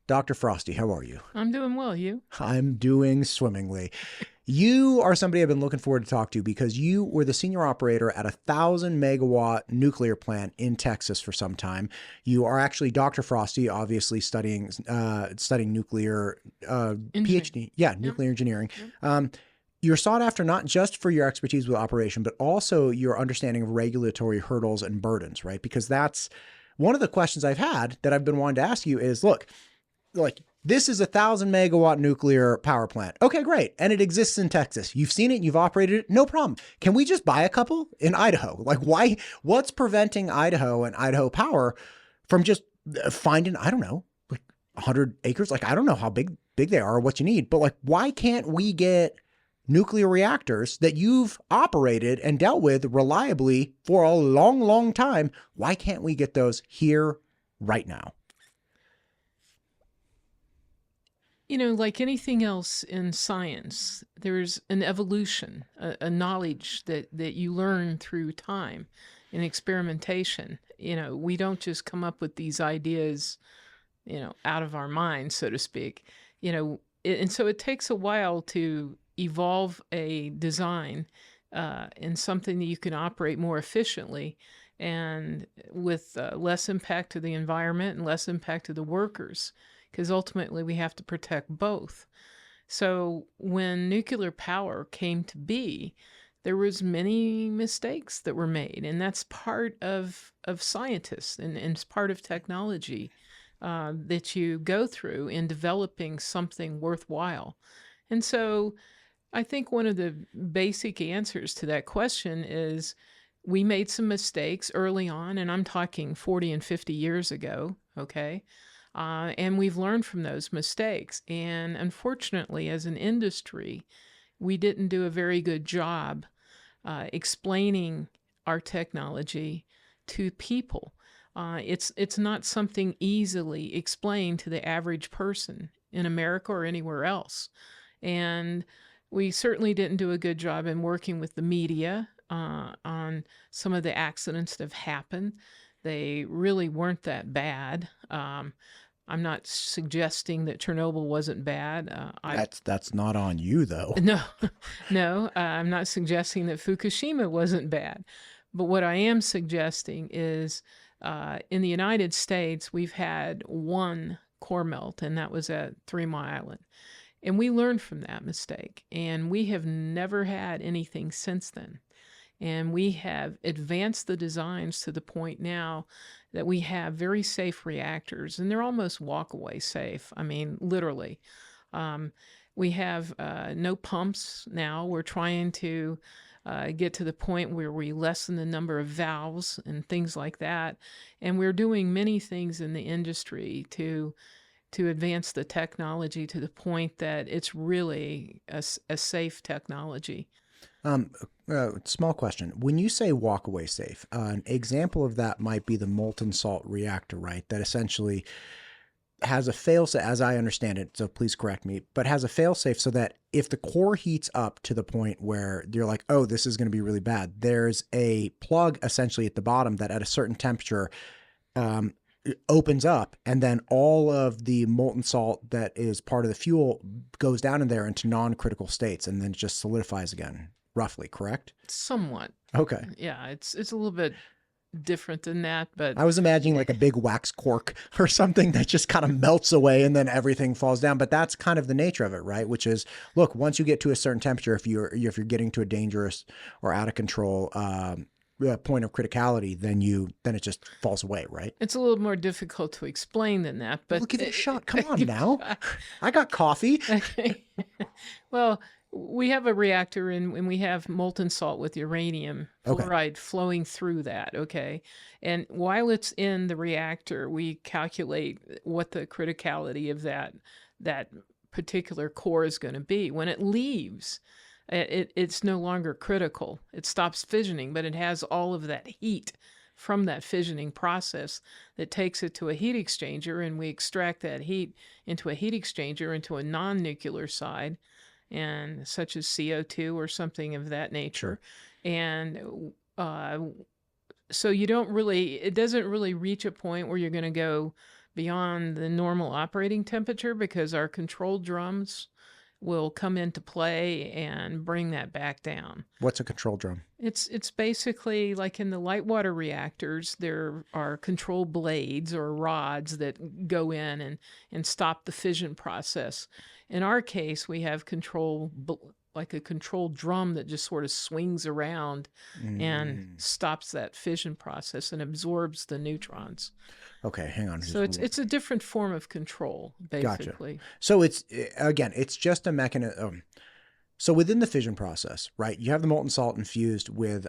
Dr. Frosty, how are you? I'm doing well. You? I'm doing swimmingly. You are somebody I've been looking forward to talk to because you were the senior operator at a 1,000 megawatt nuclear plant in Texas for some time. You are actually Dr. Frosty, obviously studying nuclear Engineering. PhD, yeah, Yep. nuclear engineering. Yep. You're sought after not just for your expertise with operation, but also your understanding of regulatory hurdles and burdens, right? Because that's one of the questions I've had that I've been wanting to ask you is, look, like this is a 1,000 megawatt nuclear power plant. Okay, great. And it exists in Texas. You've seen it, you've operated it, no problem. Can we just buy a couple in Idaho? Like what's preventing Idaho and Idaho Power from just finding, I don't know, like 100 acres? Like, I don't know how big they are or what you need, but like, why can't we get nuclear reactors that you've operated and dealt with reliably for a long, long time? Why can't we get those here right now? Like anything else in science, there's an evolution, a knowledge that you learn through time and experimentation. We don't just come up with these ideas, out of our minds, so to speak. And so it takes a while to evolve a design in something that you can operate more efficiently and with less impact to the environment and less impact to the workers, because ultimately we have to protect both. So when nuclear power came to be, there was many mistakes that were made, and that's part of scientists and it's part of technology that you go through in developing something worthwhile. And so I think one of the basic answers to that question is we made some mistakes early on, and I'm talking 40 and 50 years ago, okay? And we've learned from those mistakes. And unfortunately, as an industry, we didn't do a very good job explaining our technology to people. It's not something easily explained to the average person in America or anywhere else. And we certainly didn't do a good job in working with the media on some of the accidents that have happened. They really weren't that bad. I'm not suggesting that Chernobyl wasn't bad. That's not on you though. No, no, I'm not suggesting that Fukushima wasn't bad. But what I am suggesting is in the United States, we've had one core melt, and that was at 3 Mile Island. And we learned from that mistake, and we have never had anything since then. And we have advanced the designs to the point now that we have very safe reactors, and they're almost walk-away safe. I mean, literally. We have no pumps now. We're trying to get to the point where we lessen the number of valves and things like that. And we're doing many things in the industry to advance the technology to the point that it's really a safe technology. Small question. When you say walk away safe, an example of that might be the molten salt reactor, right? That essentially has a failsafe, as I understand it, so please correct me, but has a failsafe so that if the core heats up to the point where you're like, oh, this is going to be really bad, there's a plug essentially at the bottom that at a certain temperature opens up, and then all of the molten salt that is part of the fuel goes down in there into non-critical states and then just solidifies again, roughly, correct? Somewhat. Okay. Yeah, it's a little bit different than that, but I was imagining like a big wax cork or something that just kind of melts away and then everything falls down. But that's kind of the nature of it, right? Which is, look, once you get to a certain temperature, if you're getting to a dangerous or out of control point of criticality, then it just falls away, right? it's a little more difficult to explain than that. But Look at this shot. Come on now. I got coffee. Okay. Well, we have a reactor and we have molten salt with uranium Okay. fluoride flowing through that, okay? And while it's in the reactor, we calculate what the criticality of that particular core is going to be. When it leaves, it's no longer critical. It stops fissioning, but it has all of that heat from that fissioning process that takes it to a heat exchanger, and we extract that heat into a heat exchanger into a non-nuclear side, and such as CO2 or something of that nature. Sure. And so you don't really, it doesn't really reach a point where you're going to go beyond the normal operating temperature because our control drums will come into play and bring that back down. What's a control drum? It's basically like in the light water reactors, there are control blades or rods that go in and stop the fission process. In our case, we have like a control drum that just sort of swings around and stops that fission process and absorbs the neutrons. Okay, hang on. So it's a different form of control, basically. Gotcha. So it's just a mechanism. So within the fission process, right, you have the molten salt infused with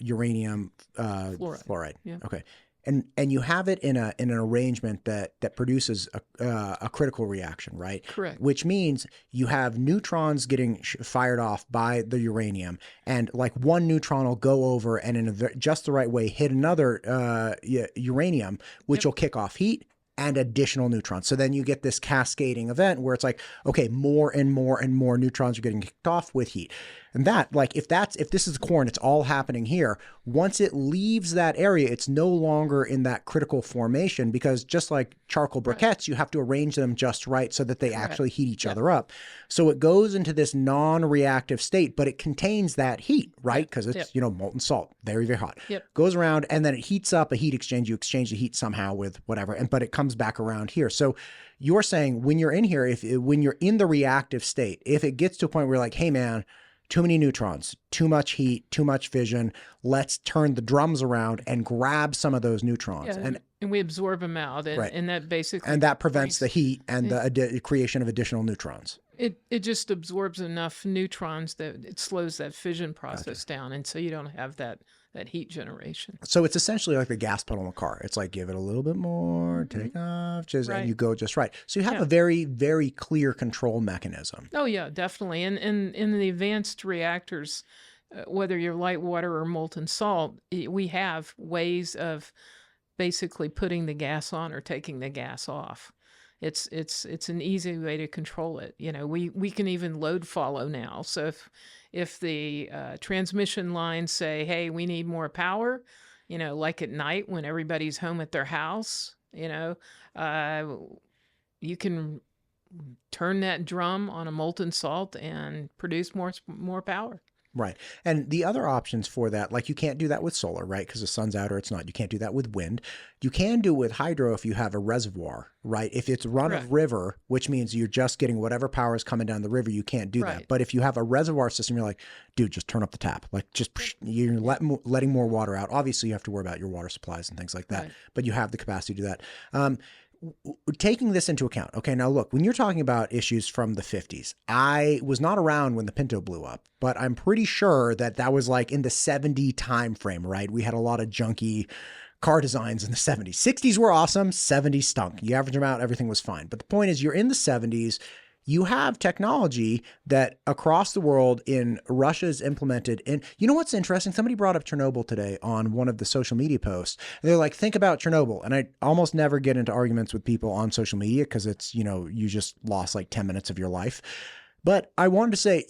uranium fluoride. Yeah. Okay. And you have it in an arrangement that produces a critical reaction, right? Correct. Which means you have neutrons getting fired off by the uranium, and like one neutron will go over and in just the right way hit another uranium, which will kick off heat and additional neutrons. So then you get this cascading event where it's like, okay, more and more and more neutrons are getting kicked off with heat. And that, like, if this is corn, it's all happening here. Once it leaves that area, it's no longer in that critical formation, because just like charcoal briquettes, you have to arrange them just right so that they actually heat each other up. So it goes into this non-reactive state, but it contains that heat, right? Because it's, molten salt, very, very hot. Goes around and then it heats up a heat exchange. You exchange the heat somehow with whatever, but it comes back around here. So you're saying when you're in here, when you're in the reactive state, if it gets to a point where you're like, hey man, too many neutrons, too much heat, too much fission, let's turn the drums around and grab some of those neutrons. And we absorb them out. And that basically... And that prevents the heat and the creation of additional neutrons. It just absorbs enough neutrons that it slows that fission process down. And so you don't have that heat generation. So it's essentially like the gas pedal in a car. It's like, give it a little bit more, take off, and you go just right. So you have a very, very clear control mechanism. Oh, yeah, definitely. And in the advanced reactors, whether you're light water or molten salt, we have ways of basically putting the gas on or taking the gas off. It's an easy way to control it. We can even load follow now. So if the transmission lines say, hey, we need more power, like at night when everybody's home at their house, you can turn that drum on a molten salt and produce more power. Right. And the other options for that, like you can't do that with solar, right? Because the sun's out or it's not. You can't do that with wind. You can do it with hydro if you have a reservoir, right? If it's run of river, which means you're just getting whatever power is coming down the river, you can't do that. But if you have a reservoir system, you're like, dude, just turn up the tap. Like just you're letting more water out. Obviously, you have to worry about your water supplies and things like that, but you have the capacity to do that. Taking this into account. Okay, now look, when you're talking about issues from the 50s, I was not around when the Pinto blew up, but I'm pretty sure that was like in the 70 time frame, right? We had a lot of junky car designs in the 70s. 60s were awesome, 70s stunk. You average them out, everything was fine. But the point is, you're in the 70s, you have technology that across the world in Russia's implemented. And you know what's interesting? Somebody brought up Chernobyl today on one of the social media posts. They're like, think about Chernobyl. And I almost never get into arguments with people on social media because it's, you just lost like 10 minutes of your life. But I wanted to say,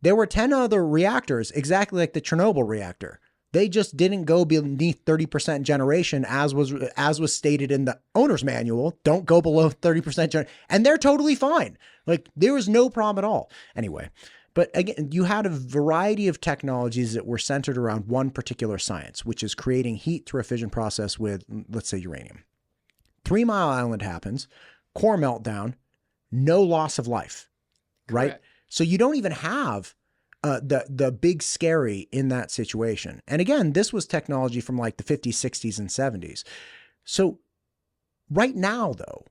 there were 10 other reactors exactly like the Chernobyl reactor. They just didn't go beneath 30% generation as was stated in the owner's manual. Don't go below 30% and they're totally fine. Like there was no problem at all. Anyway, but again, you had a variety of technologies that were centered around one particular science, which is creating heat through a fission process with, let's say, uranium. 3 Mile Island happens, core meltdown, no loss of life, right? Correct. So you don't even have the big scary in that situation. And again, this was technology from like the 50s, 60s, and 70s. So right now, though,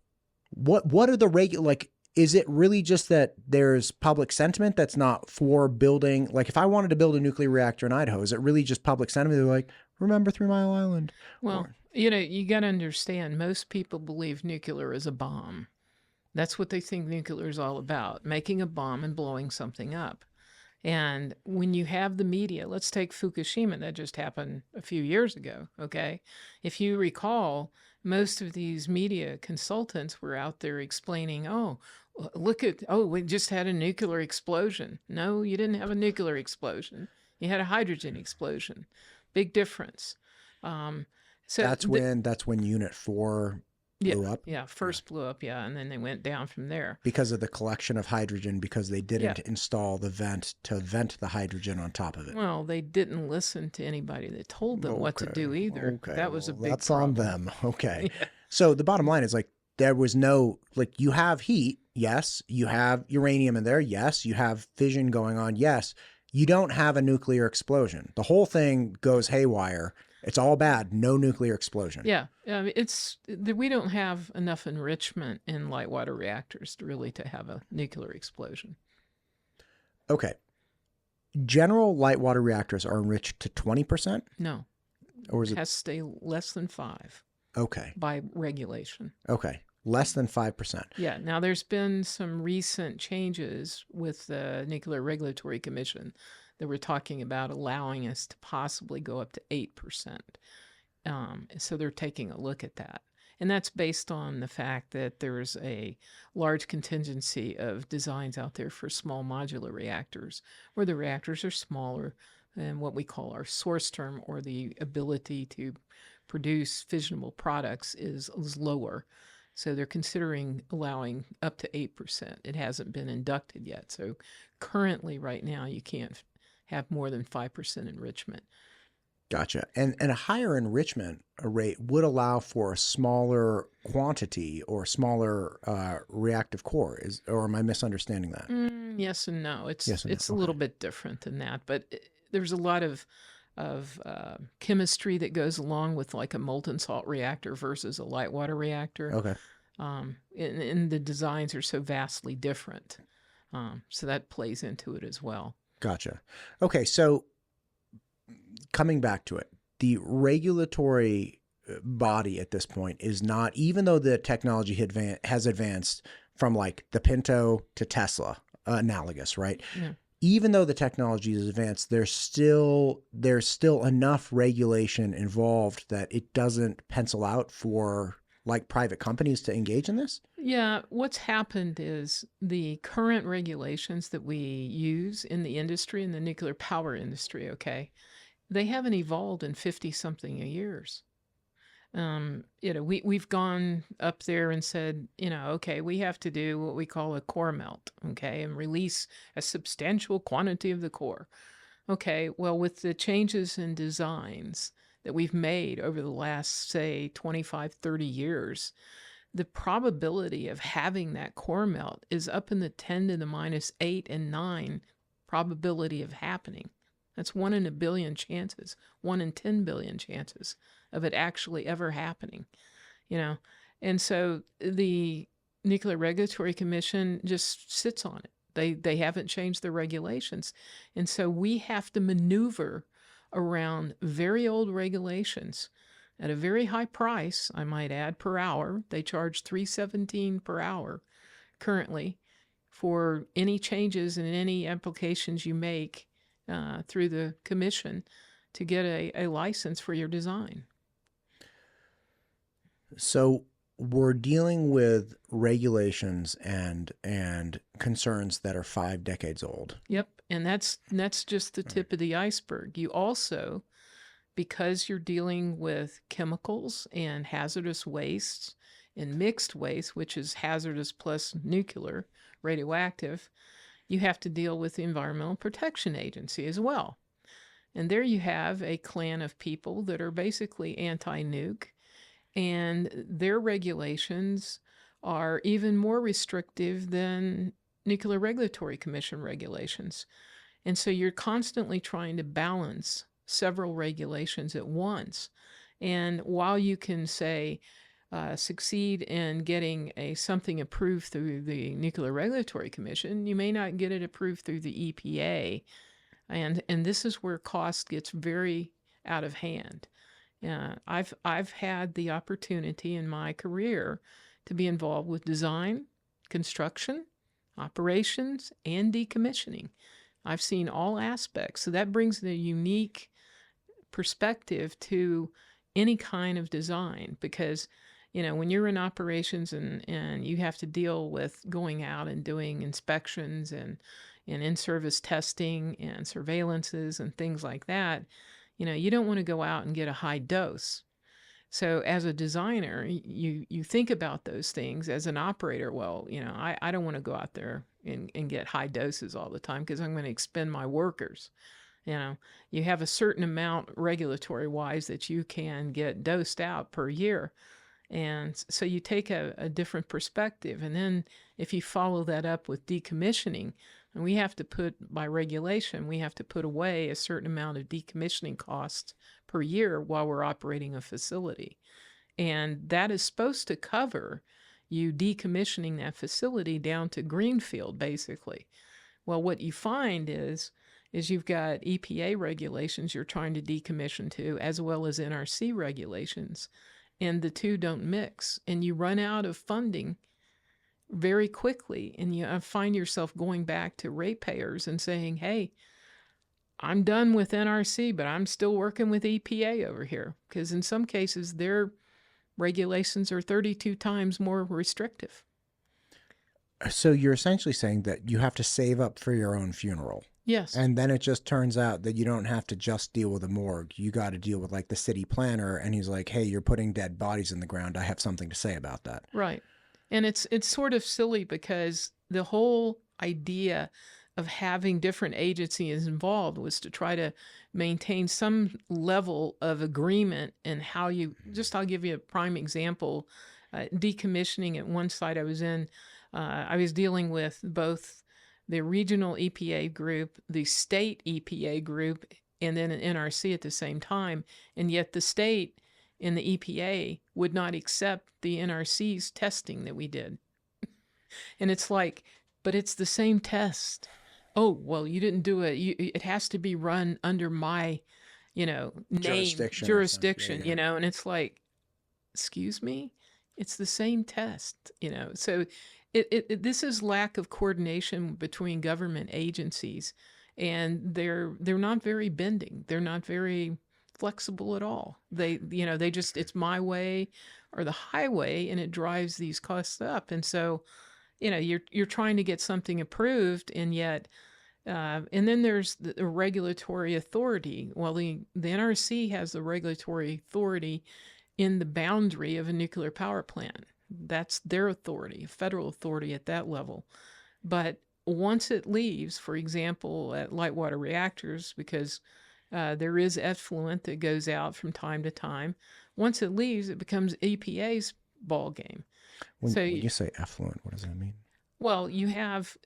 what are the is it really just that there's public sentiment that's not for building? Like if I wanted to build a nuclear reactor in Idaho, is it really just public sentiment? They're like, remember 3 Mile Island? Well, you got to understand, most people believe nuclear is a bomb. That's what they think nuclear is all about, making a bomb and blowing something up. And when you have the media, let's take Fukushima, that just happened a few years ago, okay? If you recall, most of these media consultants were out there explaining, we just had a nuclear explosion. No, you didn't have a nuclear explosion. You had a hydrogen explosion. Big difference. So that's when Unit 4 blew up? Yeah, first blew up, yeah, and then they went down from there. Because of the collection of hydrogen, because they didn't install the vent to vent the hydrogen on top of it. Well, they didn't listen to anybody that told them what to do either. Okay, That was a big that's problem. on them. Okay. Yeah. So the bottom line is like there was no, like, you have heat, yes. You have uranium in there, yes. You have fission going on, yes. You don't have a nuclear explosion. The whole thing goes haywire. It's all bad. No nuclear explosion. Yeah, we don't have enough enrichment in light water reactors to have a nuclear explosion. Okay. General light water reactors are enriched to 20%? No. Or is it has to stay less than 5. Okay. By regulation. Okay. Less than 5%. Yeah. Now, there's been some recent changes with the Nuclear Regulatory Commission that we're talking about allowing us to possibly go up to 8%. So they're taking a look at that. And that's based on the fact that there's a large contingency of designs out there for small modular reactors, where the reactors are smaller than what we call our source term, or the ability to produce fissionable products is lower. So they're considering allowing up to 8%. It hasn't been inducted yet. So currently, right now, you can't have more than 5% enrichment. Gotcha. And a higher enrichment rate would allow for a smaller quantity or smaller reactive core. Or am I misunderstanding that? Yes and no. It's yes and it's no. A little bit different than that, but there's a lot of chemistry that goes along with like a molten salt reactor versus a light water reactor. Okay. And the designs are so vastly different. So that plays into it as well. Gotcha. Okay, so coming back to it, the regulatory body at this point is not, even though the technology has advanced from like the Pinto to Tesla, analogous, right? Yeah. Even though the technology is advanced, there's still enough regulation involved that it doesn't pencil out for like private companies to engage in this? Yeah, what's happened is the current regulations that we use in the industry, in the nuclear power industry, okay, they haven't evolved in 50-something years. We've gone up there and said, okay, we have to do what we call a core melt, okay, and release a substantial quantity of the core. Okay, well, with the changes in designs that we've made over the last, say, 25, 30 years, the probability of having that core melt is up in the 10 to the minus 8 and 9 probability of happening. That's 1 in a billion chances, 1 in 10 billion chances of it actually ever happening, And so the Nuclear Regulatory Commission just sits on it. They haven't changed their regulations. And so we have to maneuver around very old regulations at a very high price, I might add, per hour. They charge $3.17 per hour currently for any changes in any applications you make through the commission to get a license for your design. So we're dealing with regulations and concerns that are 5 decades old. Yep, and that's just the tip of the iceberg. You also, because you're dealing with chemicals and hazardous wastes and mixed waste, which is hazardous plus nuclear, radioactive, you have to deal with the Environmental Protection Agency as well. And there you have a clan of people that are basically anti-nuke, and their regulations are even more restrictive than Nuclear Regulatory Commission regulations. And so you're constantly trying to balance several regulations at once. And while you can say succeed in getting something approved through the Nuclear Regulatory Commission, you may not get it approved through the EPA. And this is where cost gets very out of hand. I've had the opportunity in my career to be involved with design, construction, operations, and decommissioning. I've seen all aspects. So that brings a unique perspective to any kind of design, because when you're in operations and you have to deal with going out and doing inspections and in-service testing and surveillances and things like that, you don't want to go out and get a high dose. So as a designer, you think about those things. As an operator, well, I don't want to go out there and get high doses all the time because I'm going to expend my workers. You have a certain amount regulatory wise that you can get dosed out per year. And so you take a different perspective. And then if you follow that up with decommissioning, and we have to by regulation, we have to put away a certain amount of decommissioning costs per year while we're operating a facility. And that is supposed to cover you decommissioning that facility down to greenfield, basically. Well, what you find is you've got EPA regulations you're trying to decommission to, as well as NRC regulations, and the two don't mix. And you run out of funding very quickly, and you find yourself going back to ratepayers and saying, hey, I'm done with NRC, but I'm still working with EPA over here, because in some cases their regulations are 32 times more restrictive. So you're essentially saying that you have to save up for your own funeral. Yes. And then it just turns out that you don't have to just deal with a morgue. You got to deal with like the city planner, and he's like, hey, you're putting dead bodies in the ground. I have something to say about that. Right. And it's sort of silly because the whole idea of having different agencies involved was to try to maintain some level of agreement in how I'll give you a prime example. Decommissioning at one site I was in, I was dealing with both the regional EPA group, the state EPA group, and then an NRC at the same time. And yet the state and the EPA would not accept the NRC's testing that we did. And it's like, but it's the same test. Oh, well, you didn't do it. It has to be run under my, name, jurisdiction, yeah. and it's like, excuse me? It's the same test, So this is lack of coordination between government agencies, and they're not very bending. They're not very flexible at all. They just, it's my way or the highway, and it drives these costs up. And so, you're trying to get something approved, and yet, and then there's the regulatory authority. Well, the NRC has the regulatory authority in the boundary of a nuclear power plant. That's their authority, federal authority at that level. But once it leaves, for example, at light water reactors, because there is effluent that goes out from time to time, once it leaves, it becomes EPA's ball game. When you say effluent, what does that mean? Well, you have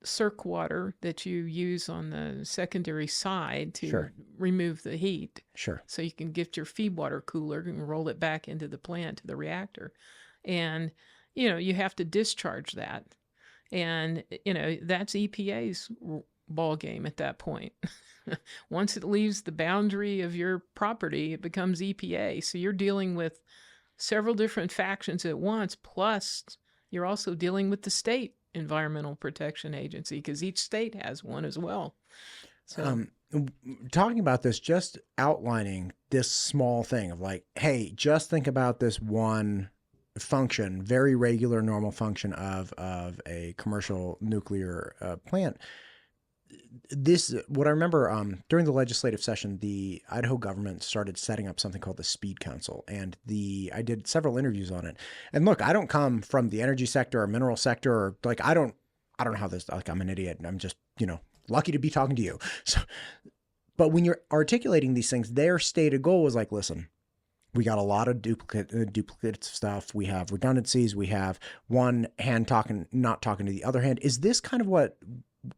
circ water that you use on the secondary side to remove the heat. Sure. So you can get your feed water cooler and roll it back into the plant, to the reactor. And, you have to discharge that. And, that's EPA's ball game at that point. Once it leaves the boundary of your property, it becomes EPA. So you're dealing with several different factions at once, plus you're also dealing with the state Environmental Protection Agency, because each state has one as well. So talking about this, just outlining this small thing of like, hey, just think about this one function, very regular, normal function of a commercial nuclear plant. What I remember during the legislative session, the Idaho government started setting up something called the Speed Council, and I did several interviews on it. And look, I don't come from the energy sector or mineral sector, or like I don't know how this. Like I'm an idiot, and I'm just lucky to be talking to you. So, but when you're articulating these things, their stated goal was like, listen, we got a lot of duplicate stuff. We have redundancies. We have one hand not talking to the other hand. Is this kind of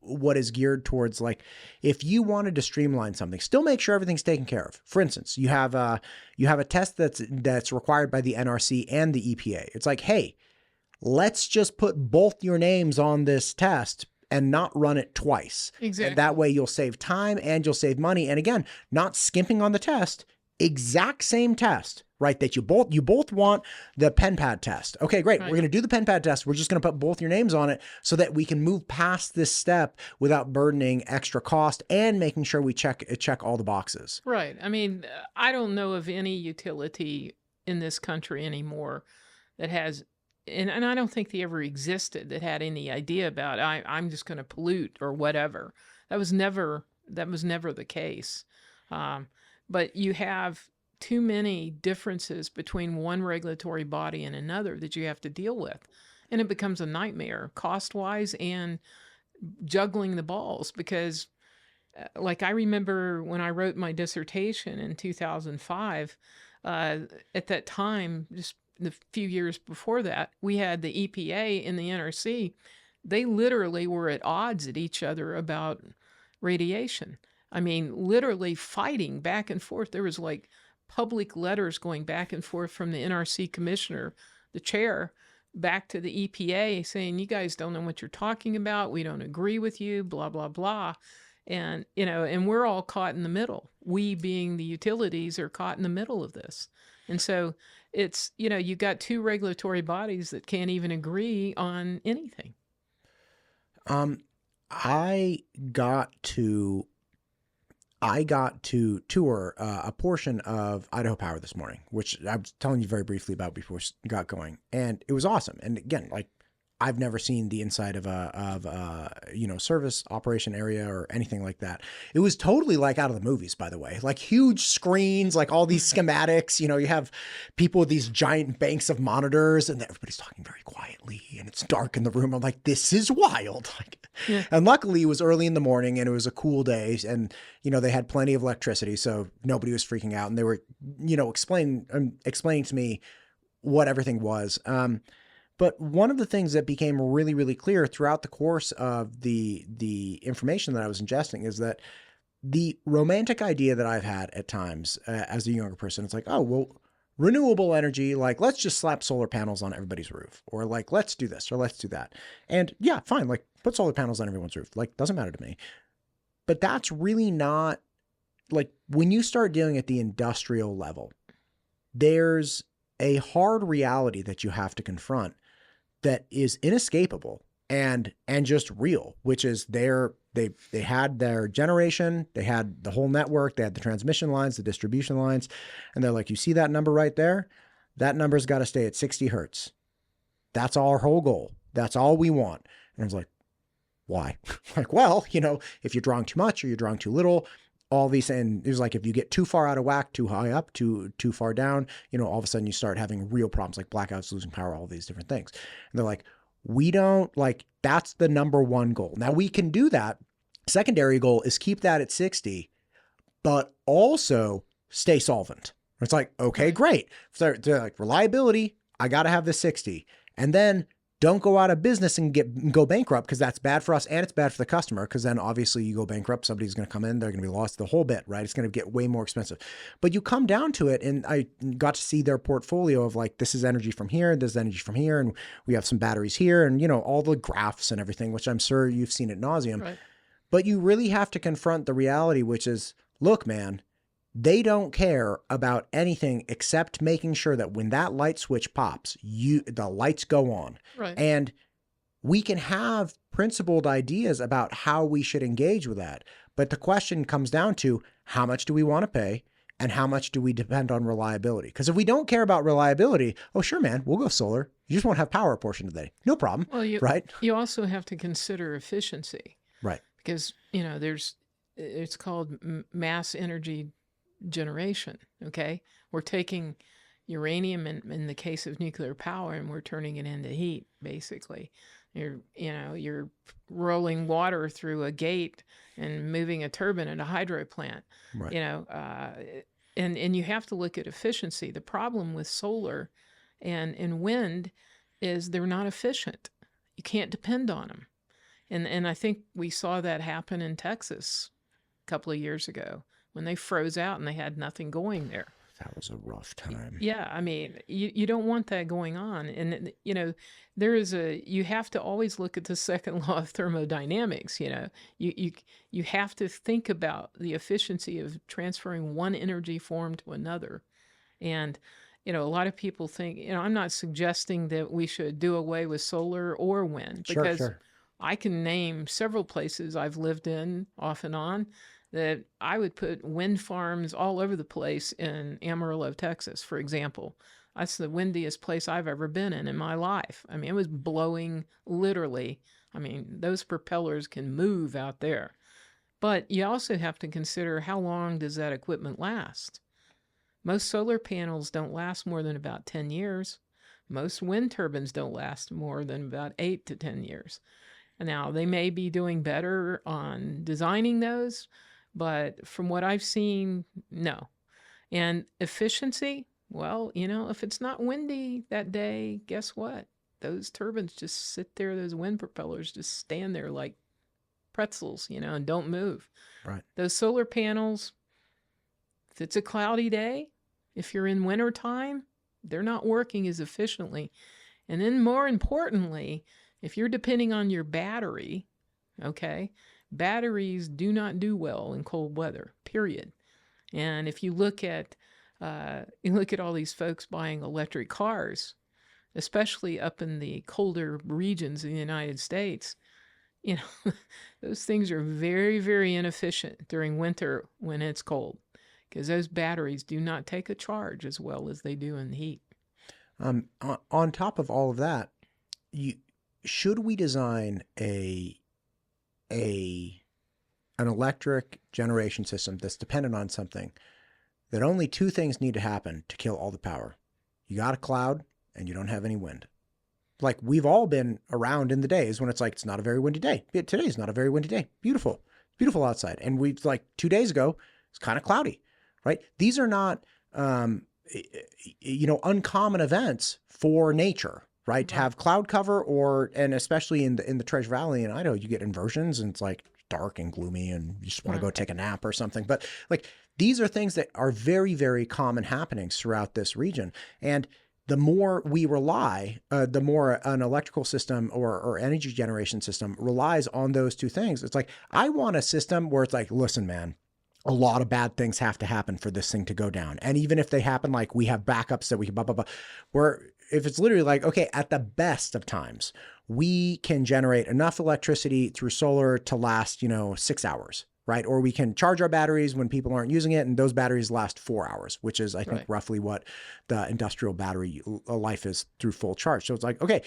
what is geared towards, like, if you wanted to streamline something, still make sure everything's taken care of? For instance, you have a test that's required by the NRC and the EPA. It's like, hey, let's just put both your names on this test and not run it twice. Exactly. And that way you'll save time and you'll save money. And again, not skimping on the test, exact same test, right? That you both want the pen pad test. Okay, great. Right. We're going to do the pen pad test. We're just going to put both your names on it so that we can move past this step without burdening extra cost and making sure we check all the boxes. Right. I mean, I don't know of any utility in this country anymore that has, and I don't think they ever existed, that had any idea about I'm just going to pollute or whatever. That was never the case. But you have too many differences between one regulatory body and another that you have to deal with. And it becomes a nightmare cost-wise and juggling the balls because like I remember when I wrote my dissertation in 2005, at that time, just the few years before that, we had the EPA and the NRC. They literally were at odds at each other about radiation. I mean, literally fighting back and forth. There was like public letters going back and forth from the NRC commissioner, the chair, back to the EPA saying, you guys don't know what you're talking about. We don't agree with you, blah, blah, blah. And, and we're all caught in the middle. We being the utilities are caught in the middle of this. And so it's, you got two regulatory bodies that can't even agree on anything. I got to tour a portion of Idaho Power this morning, which I was telling you very briefly about before we got going, and it was awesome. And again, like I've never seen the inside of a service operation area or anything like that. It was totally like out of the movies, by the way, like huge screens, like all these schematics, you have people with these giant banks of monitors and everybody's talking very quietly and it's dark in the room. I'm like, this is wild. Yeah. And luckily it was early in the morning and it was a cool day and, they had plenty of electricity. So nobody was freaking out and they were, explaining to me what everything was. But one of the things that became really, really clear throughout the course of the information that I was ingesting is that the romantic idea that I've had at times as a younger person, it's like, oh, well, renewable energy, like let's just slap solar panels on everybody's roof, or like, let's do this or let's do that. And yeah, fine. Like put solar panels on everyone's roof, like doesn't matter to me. But that's really not like when you start dealing at the industrial level, there's a hard reality that you have to confront that is inescapable and just real, which is they had their generation, they had the whole network, they had the transmission lines, the distribution lines, and they're like, you see that number right there? That number's got to stay at 60 hertz. That's our whole goal. That's all we want. And I was like, why? Like, well, if you're drawing too much or you're drawing too little, all these, and it was like, if you get too far out of whack, too high up, too far down, all of a sudden you start having real problems like blackouts, losing power, all these different things. And they're like, we don't like, that's the number one goal. Now we can do that. Secondary goal is keep that at 60, but also stay solvent. It's like, okay, great. So they're like reliability. I got to have the 60. And then don't go out of business and go bankrupt because that's bad for us and it's bad for the customer because then obviously you go bankrupt, somebody's going to come in, they're going to be lost the whole bit, right? It's going to get way more expensive. But you come down to it and I got to see their portfolio of like, this is energy from here, this is energy from here, and we have some batteries here and, all the graphs and everything, which I'm sure you've seen ad nauseum. Right. But you really have to confront the reality, which is, look, man, they don't care about anything except making sure that when that light switch pops, the lights go on. Right. And we can have principled ideas about how we should engage with that. But the question comes down to how much do we want to pay and how much do we depend on reliability? Because if we don't care about reliability, oh, sure, man, we'll go solar. You just won't have power a portion of the day. No problem. Well, right? You also have to consider efficiency. Right. Because, it's called mass energy generation. Okay. We're taking uranium in the case of nuclear power and we're turning it into heat, basically. You're rolling water through a gate and moving a turbine at a hydro plant, right. And you have to look at efficiency. The problem with solar and wind is they're not efficient. You can't depend on them. And I think we saw that happen in Texas a couple of years ago when they froze out and they had nothing going there. That was a rough time. Yeah. I mean, you don't want that going on. And, you have to always look at the second law of thermodynamics. You have to think about the efficiency of transferring one energy form to another. And, a lot of people think, I'm not suggesting that we should do away with solar or wind because sure. I can name several places I've lived in off and on that I would put wind farms all over the place in Amarillo, Texas, for example. That's the windiest place I've ever been in my life. I mean, it was blowing literally. I mean, those propellers can move out there. But you also have to consider how long does that equipment last? Most solar panels don't last more than about 10 years. Most wind turbines don't last more than about 8 to 10 years. Now, they may be doing better on designing those, but from what I've seen, no. And efficiency, well, if it's not windy that day, guess what? Those turbines just sit there, those wind propellers just stand there like pretzels, and don't move. Right. Those solar panels, if it's a cloudy day, if you're in wintertime, they're not working as efficiently. And then more importantly, if you're depending on your battery, okay, batteries do not do well in cold weather, period. And if you look at all these folks buying electric cars, especially up in the colder regions of the United States, those things are very, very inefficient during winter when it's cold, because those batteries do not take a charge as well as they do in the heat. On top of all of that, should we design an electric generation system that's dependent on something that only two things need to happen to kill all the power? You got a cloud and you don't have any wind. Like, we've all been around in the days when it's like, it's not a very windy day. Today's not a very windy day. Beautiful. It's beautiful outside. And we've, like, 2 days ago, it's kind of cloudy, right? These are not, uncommon events for nature, right? To have cloud cover, and especially in the Treasure Valley in Idaho, you get inversions and it's like dark and gloomy and you just want to go take a nap or something. But like, these are things that are very, very common happenings throughout this region. And the more we rely, the more an electrical system or energy generation system relies on those two things. It's like, I want a system where it's like, listen, man, a lot of bad things have to happen for this thing to go down. And even if they happen, like, we have backups that we can where if it's literally like, okay, at the best of times, we can generate enough electricity through solar to last, 6 hours. Right? Or we can charge our batteries when people aren't using it, and those batteries last 4 hours, which is, I think, roughly what the industrial battery life is through full charge. So it's like, okay,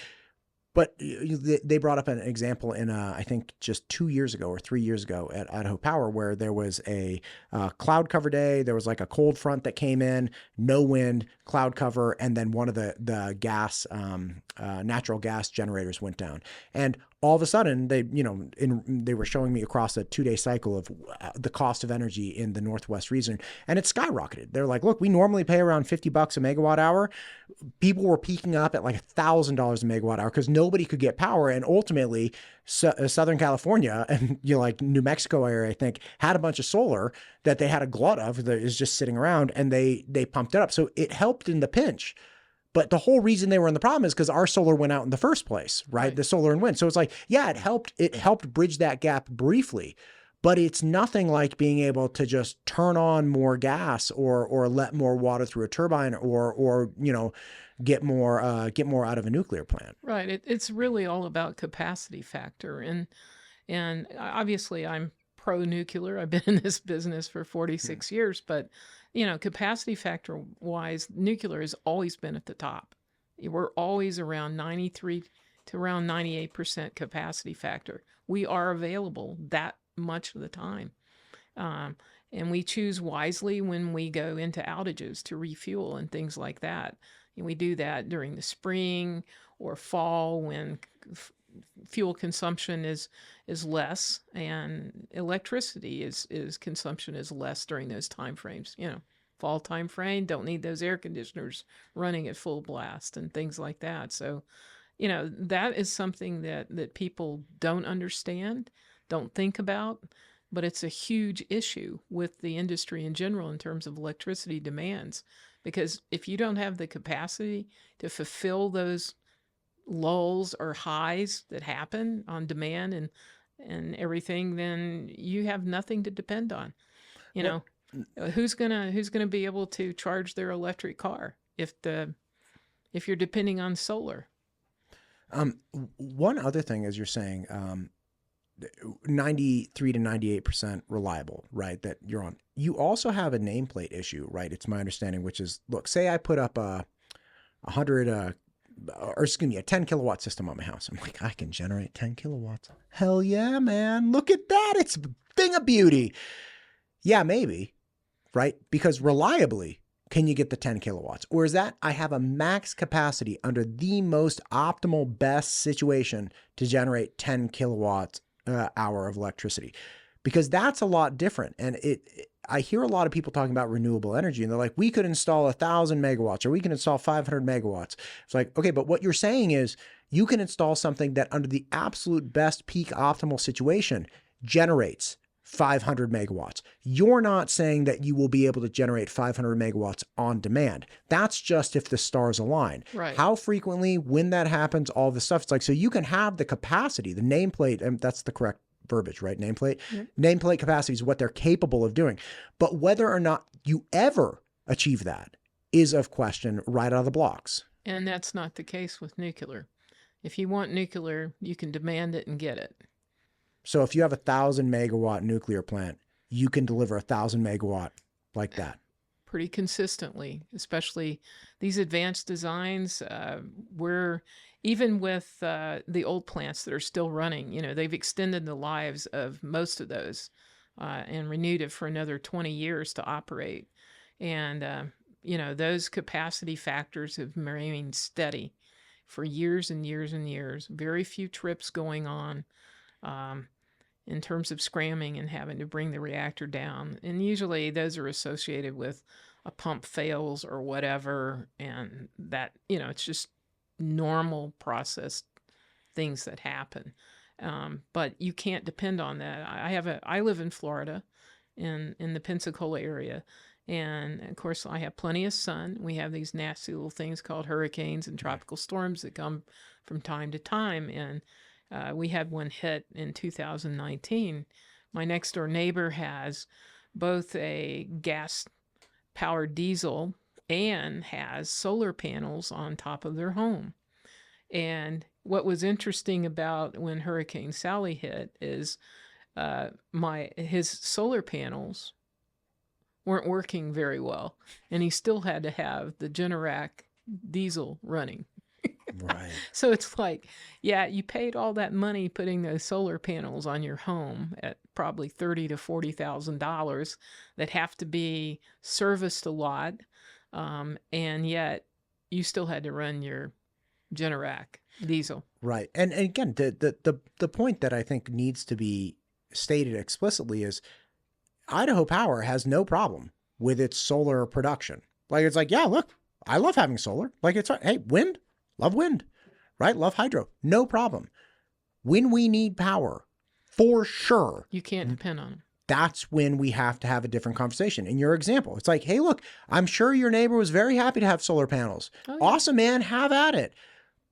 but they brought up an example in, I think, just 2 years ago or 3 years ago at Idaho Power, where there was a cloud cover day. There was like a cold front that came in, no wind, cloud cover, and then one of the natural gas generators went down. And all of a sudden, they were showing me across a 2-day cycle of the cost of energy in the Northwest region, and it skyrocketed. They're like, look, we normally pay around $50 a megawatt hour. People were peaking up at like $1,000 a megawatt hour because nobody could get power. And ultimately, Southern California and like New Mexico area, I think, had a bunch of solar that they had a glut of that is just sitting around, and they pumped it up. So it helped in the pinch. But the whole reason they were in the problem is because our solar went out in the first place, right? The solar and wind. So it's like, yeah, it helped bridge that gap briefly, but it's nothing like being able to just turn on more gas or let more water through a turbine or get more out of a nuclear plant. Right. It's really all about capacity factor. And obviously I'm pro-nuclear. I've been in this business for 46 years, but capacity factor wise, nuclear has always been at the top. We're always around 93 to around 98% capacity factor. We are available that much of the time. And we choose wisely when we go into outages to refuel and things like that. And we do that during the spring or fall when fuel consumption is less, and electricity is consumption is less during those time frames. Fall time frame, don't need those air conditioners running at full blast and things like that. So, that is something that people don't understand, don't think about, but it's a huge issue with the industry in general in terms of electricity demands. Because if you don't have the capacity to fulfill those lulls or highs that happen on demand and everything, then you have nothing to depend on. Who's gonna be able to charge their electric car if you're depending on solar? One other thing, as you're saying, 93 to 98% reliable, right? That you're on. You also have a nameplate issue, right? It's my understanding, which is, look, say I put up a 10 kilowatt system on my house. I'm like, I can generate 10 kilowatts. Hell yeah, man. Look at that. It's a thing of beauty. Yeah, maybe, right? Because reliably, can you get the 10 kilowatts? Or is that I have a max capacity under the most optimal, best situation to generate 10 kilowatts hour of electricity? Because that's a lot different. And I hear a lot of people talking about renewable energy, and they're like, we could install 1,000 megawatts or we can install 500 megawatts. It's like, okay, but what you're saying is you can install something that under the absolute best peak optimal situation generates 500 megawatts. You're not saying that you will be able to generate 500 megawatts on demand. That's just if the stars align. Right. How frequently, when that happens, all this stuff. It's like, so you can have the capacity, the nameplate, and that's the correct verbiage, right? Nameplate. Mm-hmm. Nameplate capacity is what they're capable of doing. But whether or not you ever achieve that is of question right out of the blocks. And that's not the case with nuclear. If you want nuclear, you can demand it and get it. So if you have 1,000 megawatt nuclear plant, you can deliver 1,000 megawatt like that. Pretty consistently, especially these advanced designs, where even with the old plants that are still running, you know, they've extended the lives of most of those and renewed it for another 20 years to operate. And, you know, those capacity factors have remained steady for years and years and years. Very few trips going on in terms of scramming and having to bring the reactor down. And usually those are associated with a pump fails or whatever. And that, you know, it's just normal process things that happen. But you can't depend on that. I live in Florida in the Pensacola area. And of course I have plenty of sun. We have these nasty little things called hurricanes and tropical storms that come from time to time. And we had one hit in 2019. My next door neighbor has both a gas-powered diesel and has solar panels on top of their home. And what was interesting about when Hurricane Sally hit is his solar panels weren't working very well, and he still had to have the Generac diesel running. Right. So it's like, yeah, you paid all that money putting those solar panels on your home at probably $30,000 to $40,000 that have to be serviced a lot, and yet you still had to run your Generac diesel. Right. And again, the point that I think needs to be stated explicitly is Idaho Power has no problem with its solar production. Like, it's like, yeah, look, I love having solar. Like, it's, hey, wind. Love wind, right? Love hydro. No problem. When we need power, for sure. You can't depend on them. That's when we have to have a different conversation. In your example, it's like, hey, look, I'm sure your neighbor was very happy to have solar panels. Oh, yeah. Awesome, man. Have at it.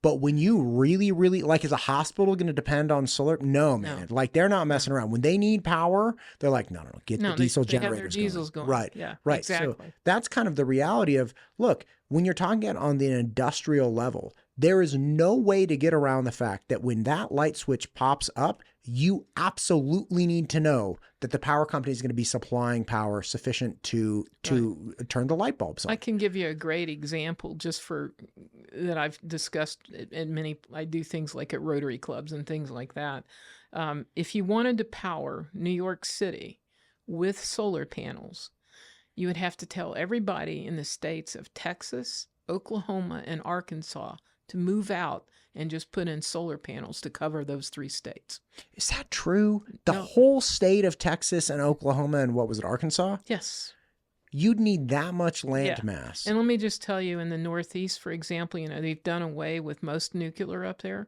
But when you really, really, like, is a hospital going to depend on solar? No, man. No. Like, they're not messing around. When they need power, they're like, no, get the diesel generators have their diesels going. Right. Yeah, right. Exactly. So that's kind of the reality of, look, when you're talking on the industrial level, there is no way to get around the fact that when that light switch pops up, you absolutely need to know that the power company is going to be supplying power sufficient to turn the light bulbs on. I can give you a great example just for that I've discussed in many. I do things like at Rotary clubs and things like that. If you wanted to power New York City with solar panels, you would have to tell everybody in the states of Texas, Oklahoma, and Arkansas to move out and just put in solar panels to cover those 3 states. Is that true? The whole state of Texas and Oklahoma and what was it, Arkansas? Yes. You'd need that much land mass. And let me just tell you, in the Northeast, for example, you know, they've done away with most nuclear up there.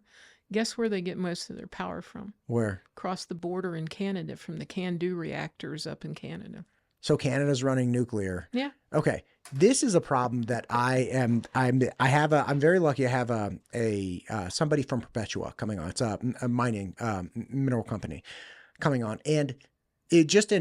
Guess where they get most of their power from? Where? Across the border in Canada, from the CANDU reactors up in Canada. So Canada's running nuclear. Yeah. Okay. This is a problem that I'm very lucky. I have somebody from Perpetua coming on. It's a mining mineral company coming on, and it just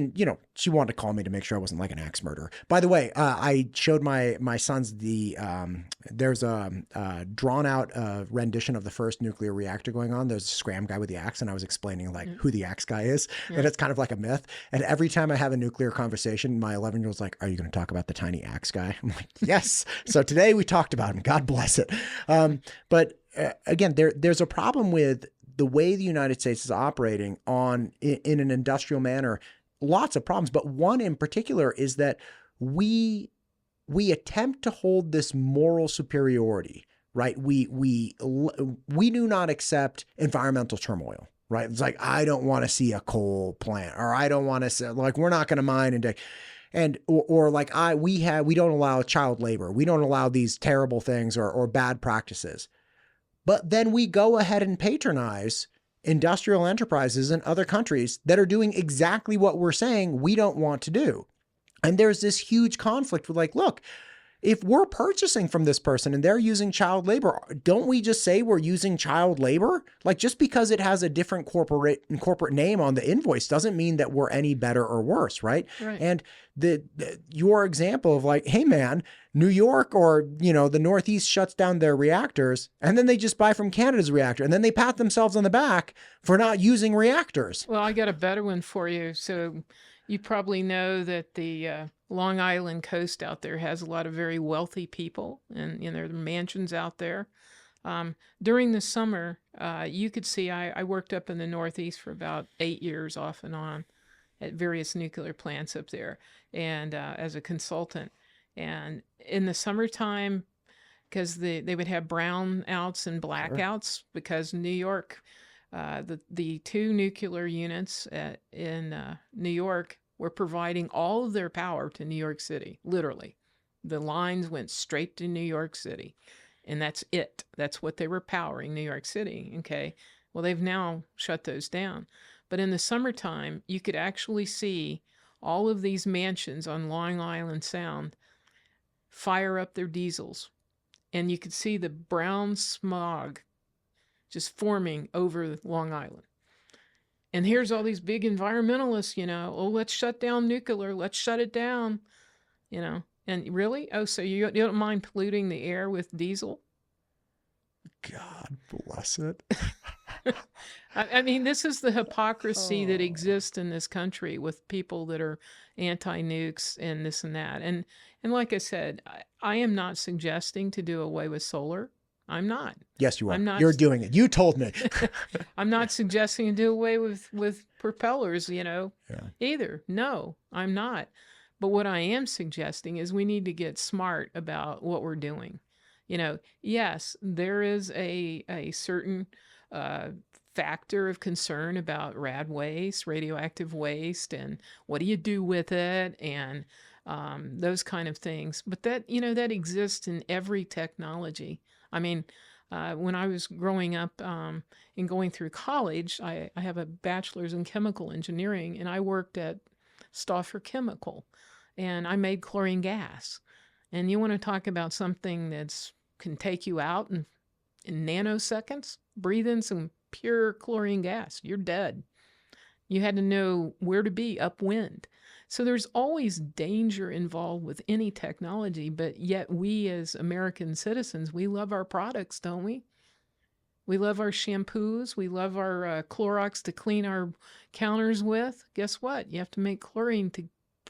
she wanted to call me to make sure I wasn't like an axe murderer. By the way, I showed my sons there's a drawn out rendition of the first nuclear reactor going on. There's a scram guy with the axe, and I was explaining who the axe guy is, and it's kind of like a myth. And every time I have a nuclear conversation, my 11-year-old's like, "Are you going to talk about the tiny axe guy?" I'm like, "Yes." So today we talked about him. God bless it. But again, there's a problem with the way the United States is operating in an industrial manner. Lots of problems, but one in particular is that we we attempt to hold this moral superiority, right? We do not accept environmental turmoil, right? It's like, I don't want to see a coal plant, or I don't want to see, like, we're not going to mine and dig. And or like we don't allow child labor. We don't allow these terrible things or bad practices. But then we go ahead and patronize industrial enterprises in other countries that are doing exactly what we're saying we don't want to do. And there's this huge conflict with, like, look, if we're purchasing from this person and they're using child labor, don't we just say we're using child labor? Like, just because it has a different corporate name on the invoice doesn't mean that we're any better or worse, right? Right. And your example of, like, hey man, New York or, the Northeast shuts down their reactors, and then they just buy from Canada's reactor, and then they pat themselves on the back for not using reactors. Well, I got a better one for you. So you probably know that the Long Island coast out there has a lot of very wealthy people, and there are mansions out there. During the summer, you could see, I worked up in the Northeast for about 8 years off and on at various nuclear plants up there, and as a consultant. And in the summertime, because they would have brownouts and blackouts, because New York, the two nuclear units in New York were providing all of their power to New York City, literally. The lines went straight to New York City, and that's it. That's what they were powering New York City, okay? Well, they've now shut those down. But in the summertime, you could actually see all of these mansions on Long Island Sound fire up their diesels, and you could see the brown smog just forming over Long Island. And here's all these big environmentalists, oh, let's shut down nuclear, let's shut it down, and really? Oh, so you don't mind polluting the air with diesel? God bless it. I mean, this is the hypocrisy that exists in this country with people that are anti-nukes and this and that. And like I said, I am not suggesting to do away with solar. I'm not. Yes, you are. I'm not. You're doing it. You told me. I'm not suggesting to do away with propellers, either. No, I'm not. But what I am suggesting is we need to get smart about what we're doing. Yes, there is a certain factor of concern about radioactive waste, and what do you do with it, and those kind of things. But that exists in every technology. I mean, when I was growing up and going through college, I have a bachelor's in chemical engineering, and I worked at Stauffer Chemical, and I made chlorine gas. And you want to talk about something that's can take you out in nanoseconds? Breathe in some pure chlorine gas, you're dead. You had to know where to be upwind. So there's always danger involved with any technology, but yet we as American citizens, we love our products, don't we? We love our shampoos. We love our Clorox to clean our counters with. Guess what? You have to make chlorine to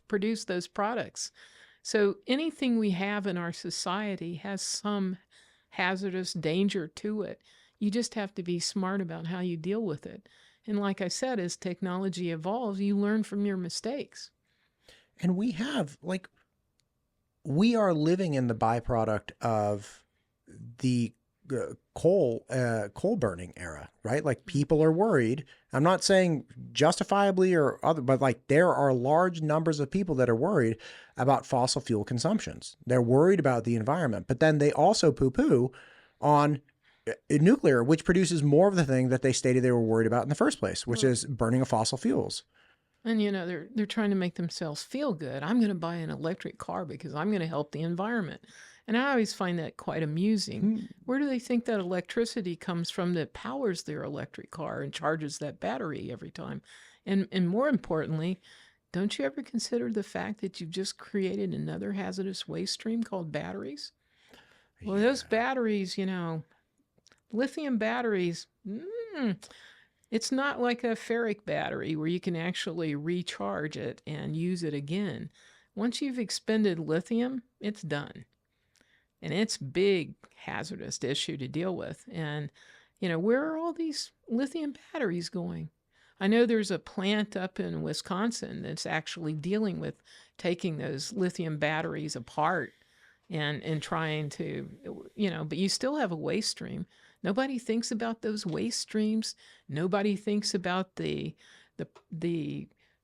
produce those products. So anything we have in our society has some hazardous danger to it. You just have to be smart about how you deal with it. And like I said, as technology evolves, you learn from your mistakes. And we are living in the byproduct of the coal burning era, right? Like, people are worried. I'm not saying justifiably or other, but like, there are large numbers of people that are worried about fossil fuel consumptions. They're worried about the environment, but then they also poo-poo on nuclear, which produces more of the thing that they stated they were worried about in the first place, which is burning of fossil fuels. And they're trying to make themselves feel good. I'm going to buy an electric car because I'm going to help the environment. And I always find that quite amusing. Where do they think that electricity comes from that powers their electric car and charges that battery every time? And more importantly, don't you ever consider the fact that you've just created another hazardous waste stream called batteries? Well, those batteries, lithium batteries, it's not like a ferric battery where you can actually recharge it and use it again. Once you've expended lithium, it's done. And it's a big hazardous issue to deal with. And, where are all these lithium batteries going? I know there's a plant up in Wisconsin that's actually dealing with taking those lithium batteries apart and trying to, but you still have a waste stream. Nobody thinks about those waste streams. Nobody thinks about the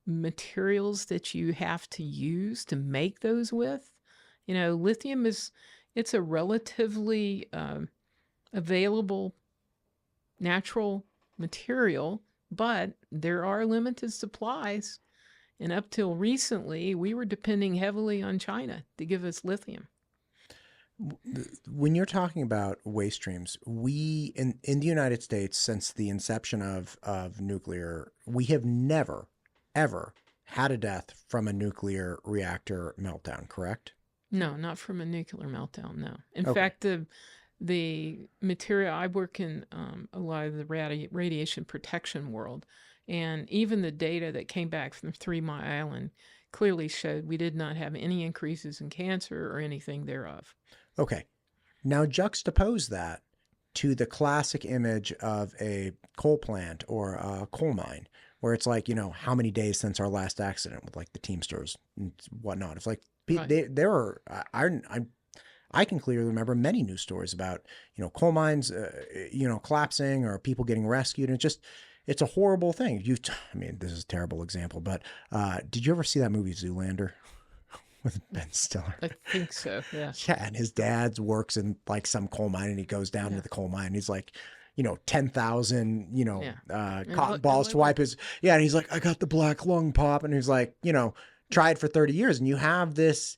materials that you have to use to make those with. Lithium it's a relatively available natural material, but there are limited supplies. And up till recently, we were depending heavily on China to give us lithium. When you're talking about waste streams, we in the United States, since the inception of nuclear, we have never, ever had a death from a nuclear reactor meltdown, correct? No, not from a nuclear meltdown, no. In Okay. fact, the material, I work in a lot of the radiation protection world, and even the data that came back from 3 Mile Island clearly showed we did not have any increases in cancer or anything thereof. Okay. Now juxtapose that to the classic image of a coal plant or a coal mine, where it's like, how many days since our last accident with like the Teamsters and whatnot. It's like Right. there are, I can clearly remember many news stories about, coal mines, collapsing or people getting rescued. And it's a horrible thing. I mean, this is a terrible example, but did you ever see that movie Zoolander with Ben Stiller? I think so, yeah. Yeah, and his dad works in like some coal mine, and he goes down to the coal mine. And he's like, 10,000, cotton balls to wipe his. Yeah, and he's like, I got the black lung pop, and he's like, tried for 30 years, and you have this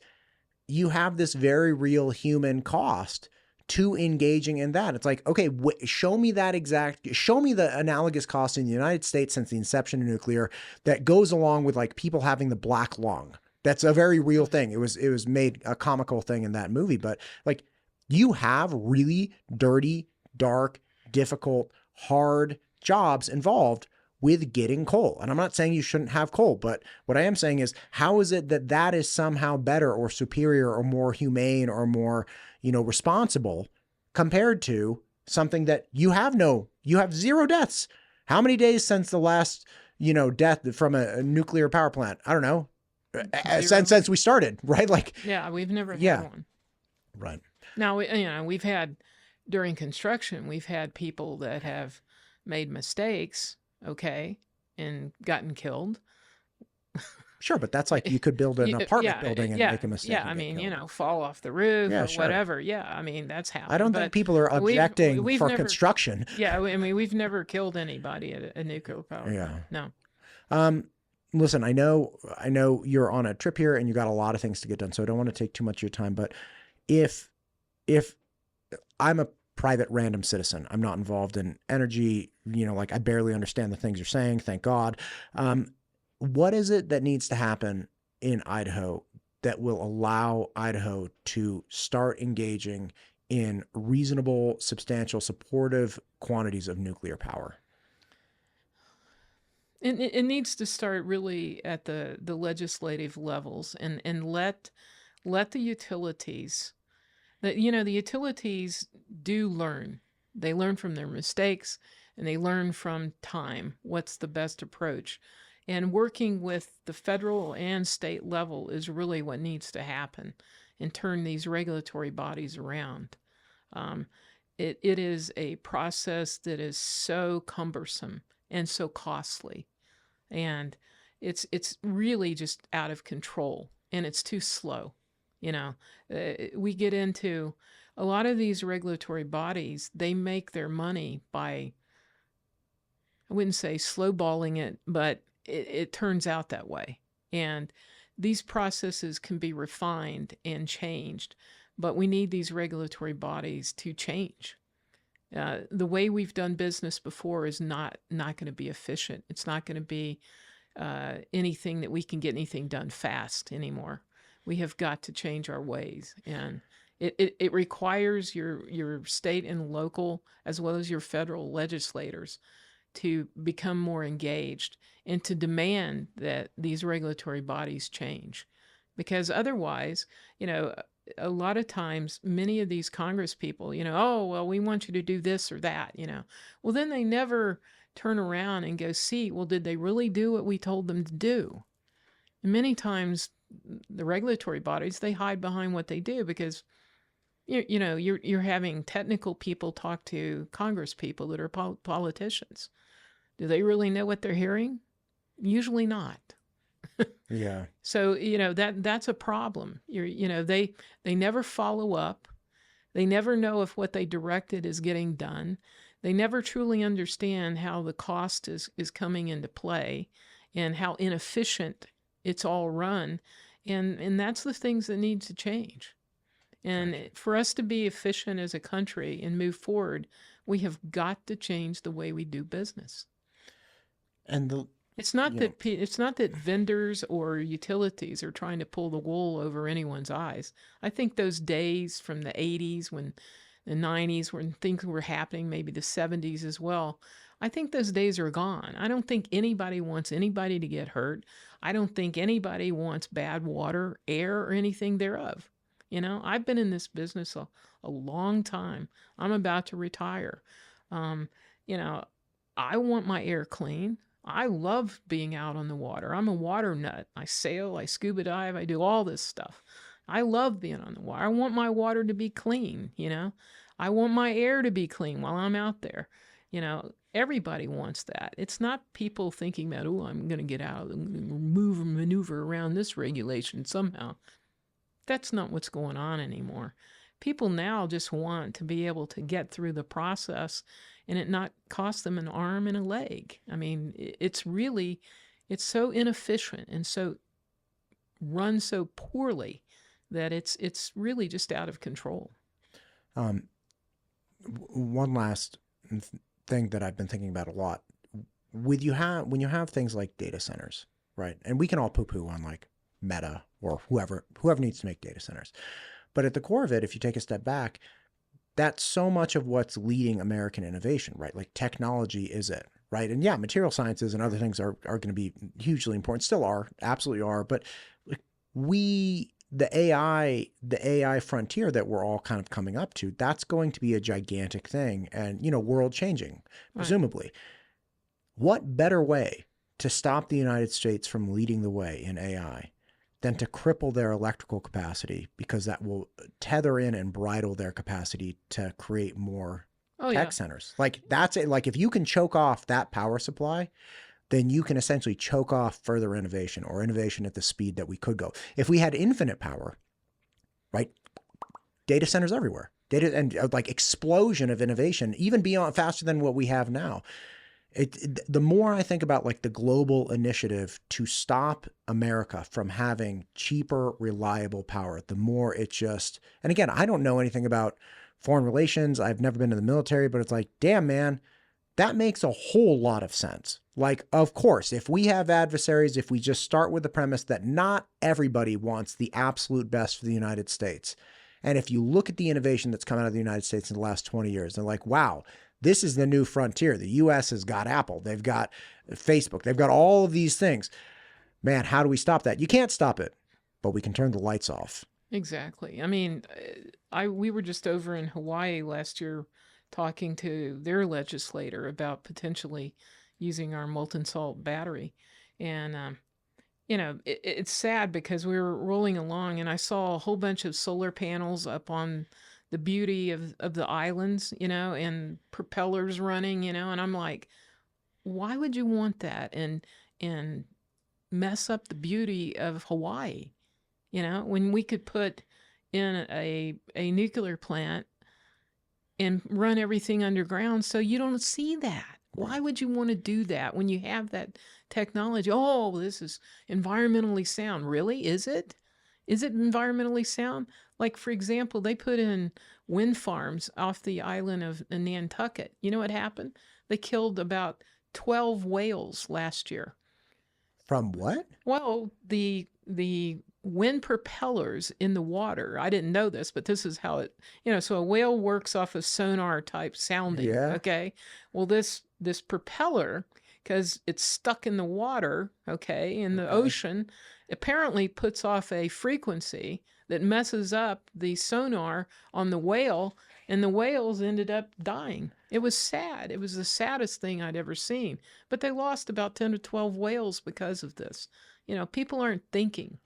very real human cost to engaging in that. It's like, okay, show me the analogous cost in the United States since the inception of nuclear that goes along with like people having the black lung. That's a very real thing. It was made a comical thing in that movie, but like you have really dirty, dark, difficult, hard jobs involved with getting coal. And I'm not saying you shouldn't have coal, but what I am saying is, how is it that is somehow better or superior or more humane or more, responsible compared to something that you have zero deaths. How many days since the last, death from a nuclear power plant? I don't know. Since we started, right? Like, yeah, we've never had one. Right. Now, we've had, during construction, we've had people that have made mistakes, okay, and gotten killed. Sure, but that's like you could build an apartment building and make a mistake. Yeah, I mean, fall off the roof or whatever. Yeah, I mean, that's happened. I don't think people are objecting for construction. Yeah, I mean, we've never killed anybody at a nuclear power plant. No. Listen, I know you're on a trip here and you got a lot of things to get done, so I don't want to take too much of your time. But if I'm a private random citizen, I'm not involved in energy, like I barely understand the things you're saying, thank God. What is it that needs to happen in Idaho that will allow Idaho to start engaging in reasonable, substantial, supportive quantities of nuclear power? It needs to start really at the legislative levels and let the utilities, the utilities do learn. They learn from their mistakes and they learn from time what's the best approach. And working with the federal and state level is really what needs to happen and turn these regulatory bodies around. It is a process that is so cumbersome and so costly. And it's really just out of control and it's too slow. We get into a lot of these regulatory bodies, they make their money by, I wouldn't say slowballing it, but it turns out that way. And these processes can be refined and changed, but we need these regulatory bodies to change. The way we've done business before is not going to be efficient. It's not going to be anything that we can get anything done fast anymore. We have got to change our ways, and it requires your state and local as well as your federal legislators to become more engaged and to demand that these regulatory bodies change, because otherwise, a lot of times, many of these Congress people, oh, well, we want you to do this or that, Well, then they never turn around and go see, well, did they really do what we told them to do? And many times the regulatory bodies, they hide behind what they do because you're having technical people talk to Congress people that are politicians. Do they really know what they're hearing? Usually not. Yeah. So that's a problem. They never follow up. They never know if what they directed is getting done. They never truly understand how the cost is coming into play and how inefficient it's all run. And that's the things that need to change. And Gotcha. for us to be efficient as a country and move forward, we have got to change the way we do business. And It's not that vendors or utilities are trying to pull the wool over anyone's eyes. I think those days from the 80s, when the 90s, when things were happening, maybe the 70s as well, I think those days are gone. I don't think anybody wants anybody to get hurt. I don't think anybody wants bad water, air, or anything thereof. I've been in this business a long time. I'm about to retire. I want my air clean. I love being out on the water. I'm a water nut. I sail, I scuba dive, I do all this stuff. I love being on the water. I want my water to be clean, I want my air to be clean while I'm out there. Everybody wants that. It's not people thinking about, oh, I'm going to get out and maneuver around this regulation somehow. That's not what's going on anymore. People now just want to be able to get through the process and it not cost them an arm and a leg. I mean, it's so inefficient and so run so poorly that it's really just out of control. One last thing that I've been thinking about a lot, when you have things like data centers, right? And we can all poo-poo on like Meta or whoever needs to make data centers. But at the core of it, if you take a step back, that's so much of what's leading American innovation, right? Like technology is it, right? And yeah, material sciences and other things are going to be hugely important, still are, absolutely are. But the AI frontier that we're all kind of coming up to, that's going to be a gigantic thing and, world changing, presumably. Right. What better way to stop the United States from leading the way in AI than to cripple their electrical capacity, because that will tether in and bridle their capacity to create more tech centers. Like that's it. Like if you can choke off that power supply, then you can essentially choke off further innovation or innovation at the speed that we could go. If we had infinite power, right? Data centers everywhere. Data and like explosion of innovation, even beyond faster than what we have now. The more I think about like the global initiative to stop America from having cheaper, reliable power, the more it just, and again, I don't know anything about foreign relations. I've never been in the military, but it's like, damn, man, that makes a whole lot of sense. Like, of course, if we have adversaries, if we just start with the premise that not everybody wants the absolute best for the United States. And if you look at the innovation that's come out of the United States in the last 20 years, they're like, wow, this is the new frontier. The U.S. has got Apple. They've got Facebook. They've got all of these things. Man, how do we stop that? You can't stop it, but we can turn the lights off. Exactly. I mean, we were just over in Hawaii last year talking to their legislator about potentially using our molten salt battery. And, it's sad because we were rolling along and I saw a whole bunch of solar panels up on the beauty of the islands, and propellers running, and I'm like, why would you want that and mess up the beauty of Hawaii, when we could put in a nuclear plant and run everything underground so you don't see that? Why would you want to do that when you have that technology? Oh, this is environmentally sound. Really? Is it? Is it environmentally sound? Like, for example, they put in wind farms off the island of Nantucket. You know what happened? They killed about 12 whales last year. From what? Well, the wind propellers in the water. I didn't know this, but this is how it, so a whale works off of sonar type sounding. Yeah. Okay. Well, this propeller, because it's stuck in the water, in the ocean, apparently puts off a frequency that messes up the sonar on the whale, and the whales ended up dying. It was sad. It was the saddest thing I'd ever seen. But they lost about 10 to 12 whales because of this. People aren't thinking,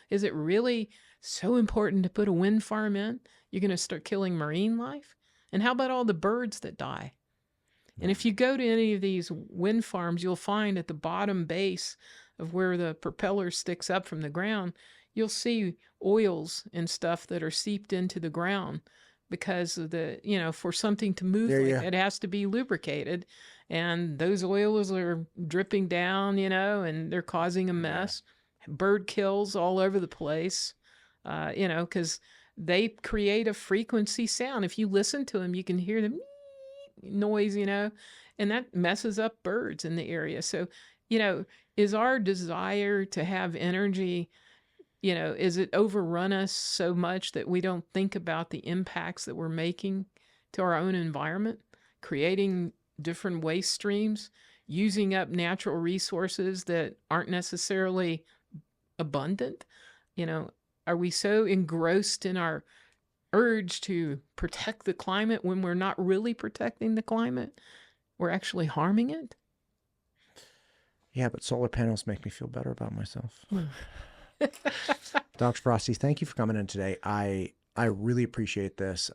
is it really so important to put a wind farm in? You're going to start killing marine life? And how about all the birds that die? And if you go to any of these wind farms, you'll find at the bottom base of where the propeller sticks up from the ground, you'll see oils and stuff that are seeped into the ground because of for something to move it has to be lubricated. And those oils are dripping down, and they're causing a mess. Bird kills all over the place, because they create a frequency sound. If you listen to them, you can hear the noise, and that messes up birds in the area. So, is our desire to have energy, is it overrun us so much that we don't think about the impacts that we're making to our own environment, creating different waste streams, using up natural resources that aren't necessarily abundant? Are we so engrossed in our urge to protect the climate when we're not really protecting the climate? We're actually harming it. Yeah, but solar panels make me feel better about myself. Dr. Frostie, thank you for coming in today. I really appreciate this.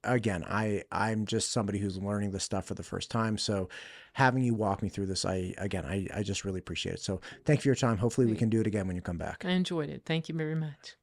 Again, I'm just somebody who's learning this stuff for the first time. So having you walk me through this, I just really appreciate it. So thank you for your time. Hopefully we can do it again when you come back. I enjoyed it. Thank you very much.